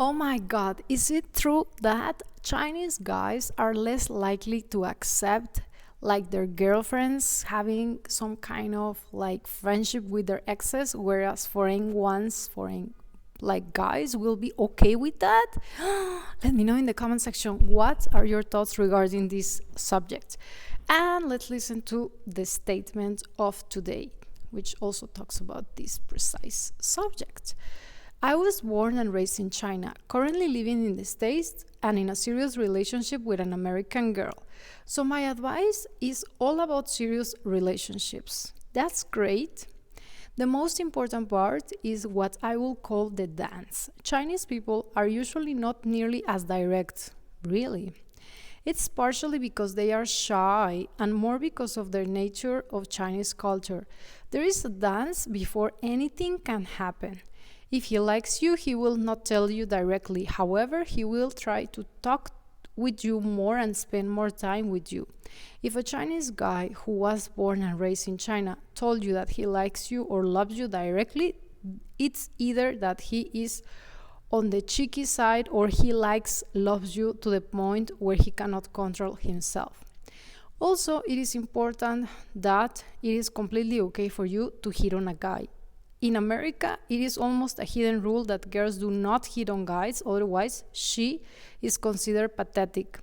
Oh my god, is it true that Chinese guys are less likely to accept like their girlfriends having some kind of like friendship with their exes, whereas foreign like guys will be okay with that? Let me know in the comment section what are your thoughts regarding this subject. And let's listen to the statement of today, which also talks about this precise subject. I was born and raised in China, currently living in the States and in a serious relationship with an American girl. So my advice is all about serious relationships. That's great. The most important part is what I will call the dance. Chinese people are usually not nearly as direct, really. It's partially because they are shy and more because of their nature of Chinese culture. There is a dance before anything can happen. If he likes you, he will not tell you directly. However, he will try to talk with you more and spend more time with you. If a Chinese guy who was born and raised in China told you that he likes you or loves you directly, it's either that he is on the cheeky side or he loves you to the point where he cannot control himself. Also, it is important that it is completely okay for you to hit on a guy. In America, it is almost a hidden rule that girls do not hit on guys, otherwise she is considered pathetic.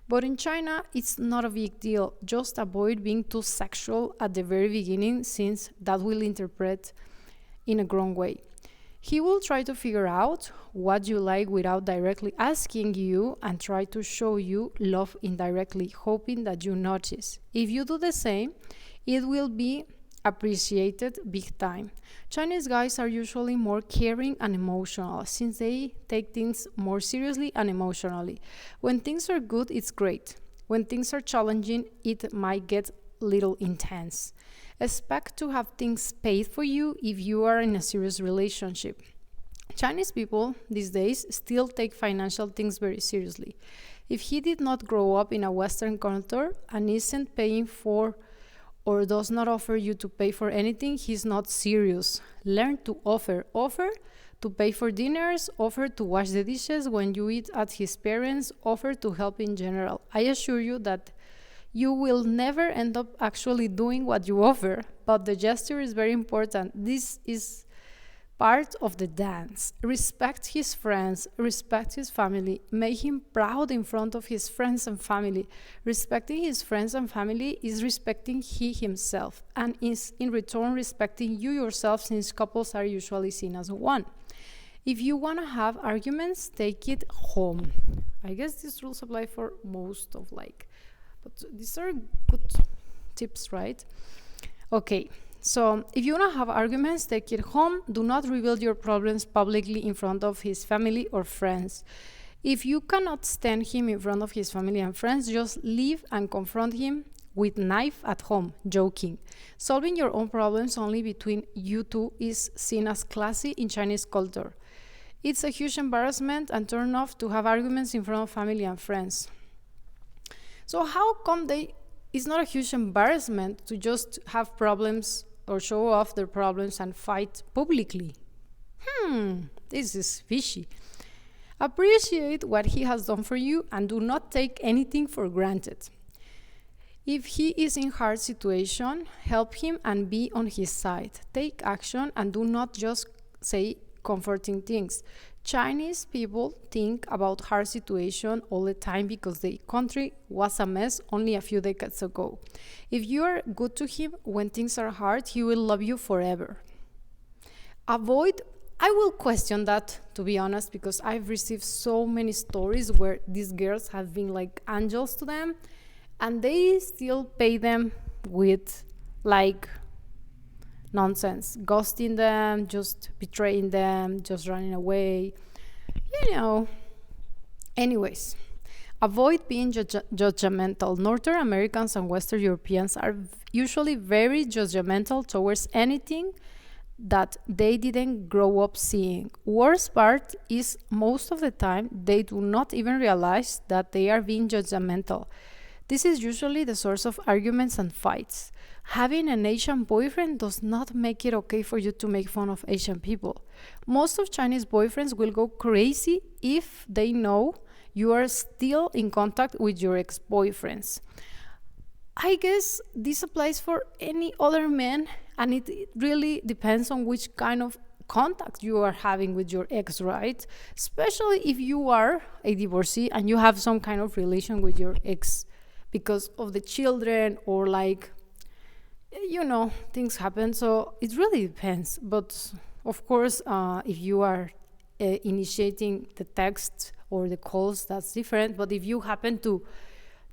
But in China, it's not a big deal. Just avoid being too sexual at the very beginning, since that will interpret in a wrong way. He will try to figure out what you like without directly asking you and try to show you love indirectly, hoping that you notice. If you do the same, it will be appreciated big time. Chinese guys are usually more caring and emotional, since they take things more seriously and emotionally. When things are good, it's great. When things are challenging, it might get little intense. Expect to have things paid for you if you are in a serious relationship. Chinese people these days still take financial things very seriously. If he did not grow up in a Western culture and isn't paying for or does not offer you to pay for anything, he's not serious. Learn to offer. Offer to pay for dinners, offer to wash the dishes when you eat at his parents', offer to help in general. I assure you that you will never end up actually doing what you offer, but the gesture is very important. This is part of the dance. Respect his friends, respect his family, make him proud in front of his friends and family. Respecting his friends and family is respecting he himself, and is in return respecting you yourself, since couples are usually seen as one. If you want to have arguments, take it home. I guess these rules apply for most of but these are good tips, right? Okay. So, if you want to have arguments, take it home. Do not reveal your problems publicly in front of his family or friends. If you cannot stand him in front of his family and friends, just leave and confront him with knife at home, joking. Solving your own problems only between you two is seen as classy in Chinese culture. It's a huge embarrassment and turn off to have arguments in front of family and friends. So how come it's not a huge embarrassment to just have problems or show off their problems and fight publicly? This is fishy. Appreciate what he has done for you and do not take anything for granted. If he is in hard situation, help him and be on his side. Take action and do not just say comforting things. Chinese people think about hard situation all the time because their country was a mess only a few decades ago. If you are good to him when things are hard, he will love you forever. I will question that, to be honest, because I've received so many stories where these girls have been like angels to them and they still pay them with nonsense, ghosting them, just betraying them, just running away, Anyways, avoid being judgmental. Northern Americans and Western Europeans are usually very judgmental towards anything that they didn't grow up seeing. Worst part is most of the time they do not even realize that they are being judgmental. This is usually the source of arguments and fights. having an Asian boyfriend does not make it okay for you to make fun of Asian people. Most of Chinese boyfriends will go crazy if they know you are still in contact with your ex-boyfriends. I guess this applies for any other man, and it really depends on which kind of contact you are having with your ex, right? Especially if you are a divorcee and you have some kind of relation with your ex because of the children, or like, things happen. So it really depends. But of course, if you are initiating the text or the calls, that's different. But if you happen to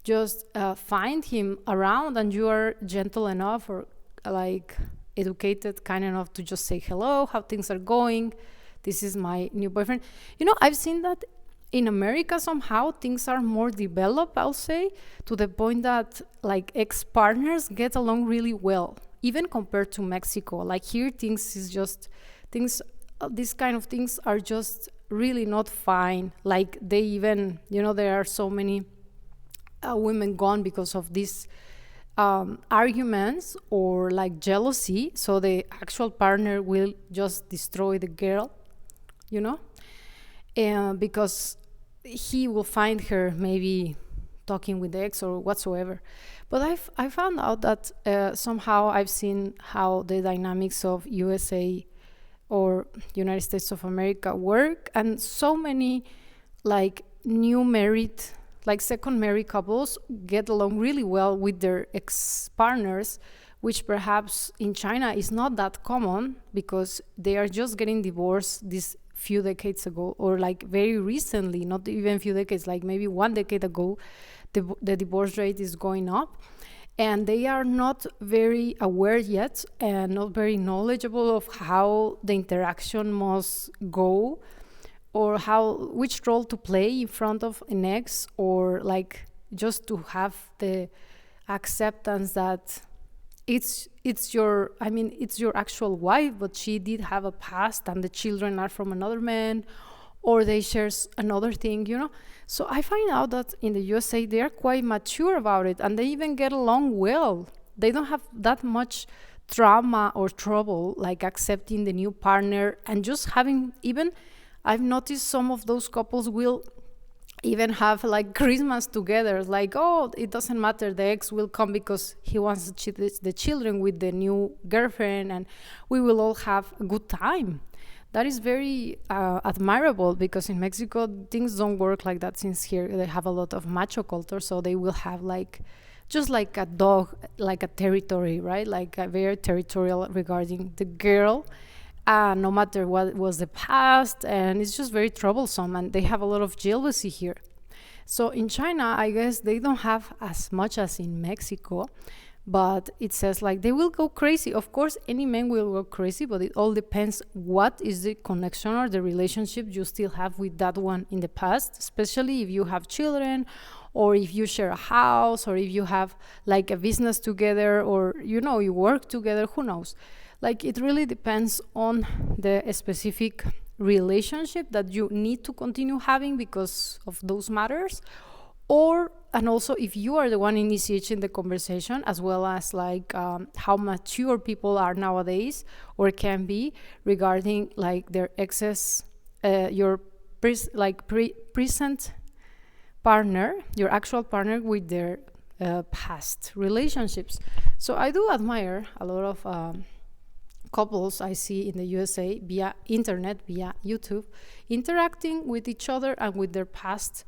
just find him around and you are gentle enough, or like educated, kind enough to just say hello, how things are going, this is my new boyfriend. I've seen that in America somehow things are more developed, I'll say, to the point that like ex-partners get along really well, even compared to Mexico. Like here, these kind of things are just really not fine. Like they even, there are so many women gone because of these arguments or like jealousy. So the actual partner will just destroy the girl, because he will find her maybe talking with the ex or whatsoever. But I found out that somehow I've seen how the dynamics of USA or United States of America work, and so many like new married, like second married couples get along really well with their ex-partners, which perhaps in China is not that common because they are just getting divorced these few decades ago, or like very recently, not even few decades, like maybe 1 decade ago, the divorce rate is going up. And they are not very aware yet and not very knowledgeable of how the interaction must go, or which role to play in front of an ex, or like just to have the acceptance that it's your actual wife, but she did have a past and the children are from another man, or they share another thing, So I find out that in the USA they are quite mature about it, and they even get along well. They don't have that much trauma or trouble like accepting the new partner, and just having, even I've noticed some of those couples will even have like Christmas together. Like, oh, it doesn't matter, the ex will come because he wants the children with the new girlfriend, and we will all have a good time. That is very admirable, because in Mexico things don't work like that, since here they have a lot of macho culture. So they will have like, just like a dog, like a territory, right? Like a very territorial regarding the girl, no matter what was the past, and it's just very troublesome, and they have a lot of jealousy here. So in China, I guess they don't have as much as in Mexico, but it says like they will go crazy. Of course, any man will go crazy, but it all depends what is the connection or the relationship you still have with that one in the past, especially if you have children, or if you share a house, or if you have like a business together, or you work together, who knows. Like it really depends on the specific relationship that you need to continue having because of those matters, and also if you are the one initiating the conversation, as well as like how mature people are nowadays or can be regarding like their exes, your present partner, your actual partner, with their past relationships. So I do admire a lot of couples I see in the USA via internet, via YouTube, interacting with each other and with their past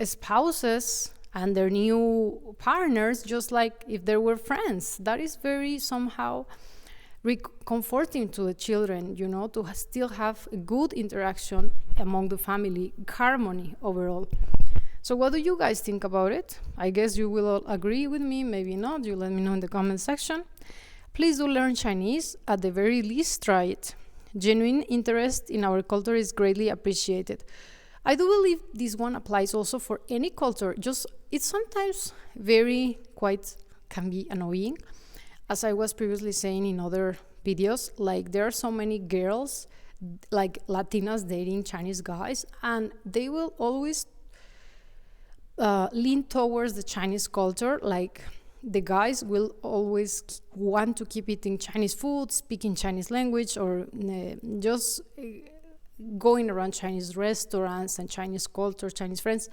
spouses and their new partners, just like if they were friends. That is very somehow comforting to the children, to still have a good interaction among the family, harmony overall. So what do you guys think about it? I guess you will all agree with me, maybe not. You let me know in the comment section. Please do learn Chinese. At the very least, try it. Genuine interest in our culture is greatly appreciated. I do believe this one applies also for any culture. Just it's sometimes can be annoying. As I was previously saying in other videos, like there are so many girls, like Latinas dating Chinese guys, and they will always lean towards the Chinese culture. Like the guys will always want to keep eating Chinese food, speaking Chinese language, or just going around Chinese restaurants and Chinese culture, Chinese friends.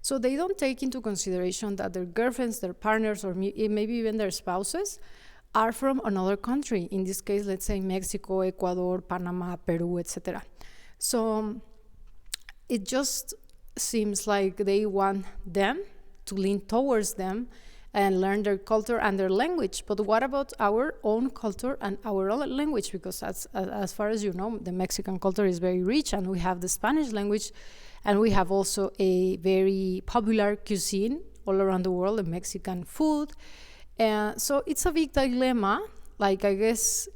So they don't take into consideration that their girlfriends, their partners, or maybe even their spouses are from another country. In this case, let's say Mexico, Ecuador, Panama, Peru, etc. So it just seems like they want them to lean towards them and learn their culture and their language. But what about our own culture and our own language? Because as far as you know, the Mexican culture is very rich, and we have the Spanish language, and we have also a very popular cuisine all around the world, the Mexican food. So it's a big dilemma. Like, I guess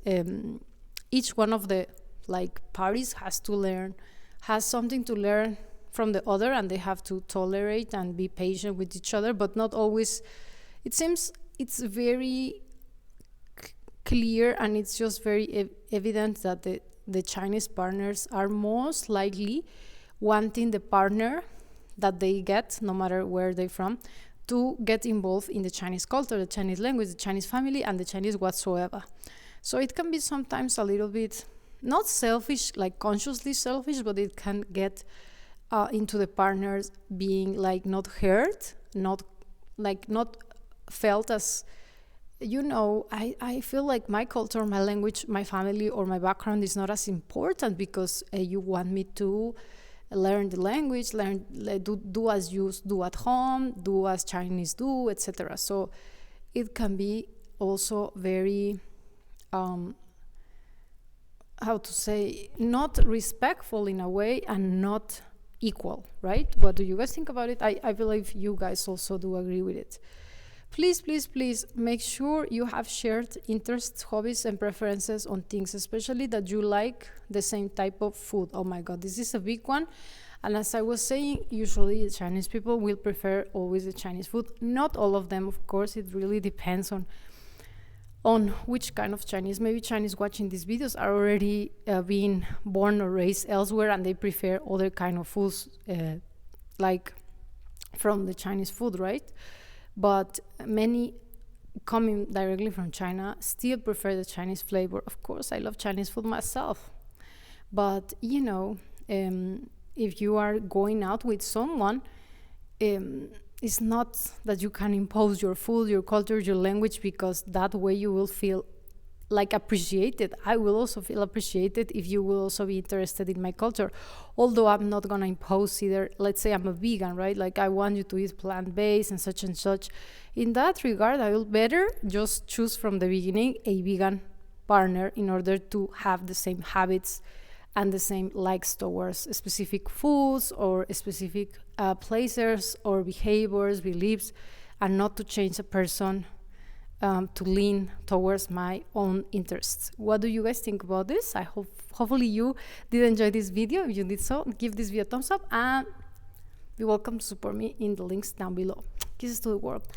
each one of the parties has something to learn from the other, and they have to tolerate and be patient with each other, but not always. It seems it's very clear, and it's just very evident that the Chinese partners are most likely wanting the partner that they get, no matter where they're from, to get involved in the Chinese culture, the Chinese language, the Chinese family, and the Chinese whatsoever. So it can be sometimes a little bit, not selfish, like consciously selfish, but it can get into the partners being not heard, not felt as, I feel like my culture, my language, my family, or my background is not as important because you want me to learn the language, do as you do at home, do as Chinese do, etc. So it can be also very, not respectful in a way, and not equal, right? What do you guys think about it? I believe you guys also do agree with it. Please make sure you have shared interests, hobbies, and preferences on things, especially that you like the same type of food. Oh my God, this is a big one. And as I was saying, usually Chinese people will prefer always the Chinese food. Not all of them, of course. It really depends on which kind of Chinese. Maybe Chinese watching these videos are already being born or raised elsewhere, and they prefer other kind of foods like from the Chinese food, right? But many coming directly from China still prefer the Chinese flavor. Of course, I love Chinese food myself. But, if you are going out with someone, it's not that you can impose your food, your culture, your language, because that way you will feel appreciated. I will also feel appreciated if you will also be interested in my culture. Although I'm not going to impose either. Let's say I'm a vegan, right? I want you to eat plant-based and such and such. In that regard, I will better just choose from the beginning a vegan partner in order to have the same habits and the same likes towards specific foods or specific places or behaviors, beliefs, and not to change a person to lean towards my own interests. What do you guys think about this? Hopefully you did enjoy this video. If you did so, give this video a thumbs up, and be welcome to support me in the links down below. Kisses to the world.